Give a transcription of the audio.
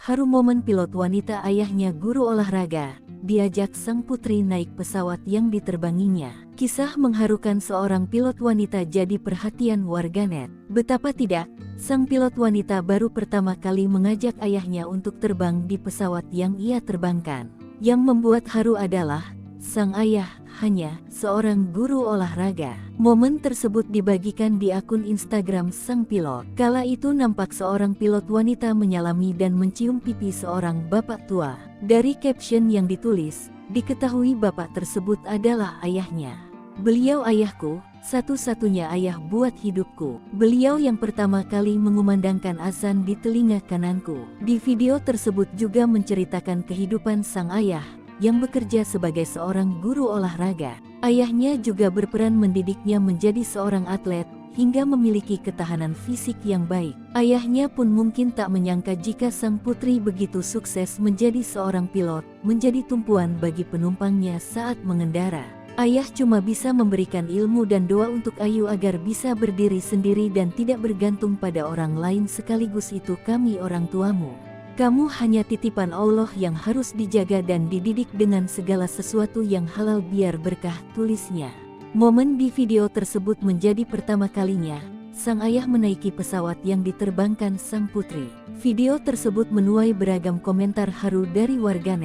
Haru momen pilot wanita ayahnya guru olahraga, diajak sang putri naik pesawat yang diterbanginya. Kisah mengharukan seorang pilot wanita jadi perhatian warganet. Betapa tidak, sang pilot wanita baru pertama kali mengajak ayahnya untuk terbang di pesawat yang ia terbangkan. Yang membuat haru adalah, sang ayah hanya seorang guru olahraga. Momen tersebut dibagikan di akun Instagram sang pilot. Kala itu nampak seorang pilot wanita menyalami dan mencium pipi seorang bapak tua. Dari caption yang ditulis, diketahui bapak tersebut adalah ayahnya. Beliau ayahku, satu-satunya ayah buat hidupku. Beliau yang pertama kali mengumandangkan azan di telinga kananku. Di video tersebut juga menceritakan kehidupan sang ayah yang bekerja sebagai seorang guru olahraga. Ayahnya juga berperan mendidiknya menjadi seorang atlet, hingga memiliki ketahanan fisik yang baik. Ayahnya pun mungkin tak menyangka jika sang putri begitu sukses menjadi seorang pilot, menjadi tumpuan bagi penumpangnya saat mengendara. Ayah cuma bisa memberikan ilmu dan doa untuk Ayu agar bisa berdiri sendiri dan tidak bergantung pada orang lain, sekaligus itu kami orang tuamu. Kamu hanya titipan Allah yang harus dijaga dan dididik dengan segala sesuatu yang halal biar berkah, tulisnya. Momen di video tersebut menjadi pertama kalinya sang ayah menaiki pesawat yang diterbangkan sang putri. Video tersebut menuai beragam komentar haru dari warganet.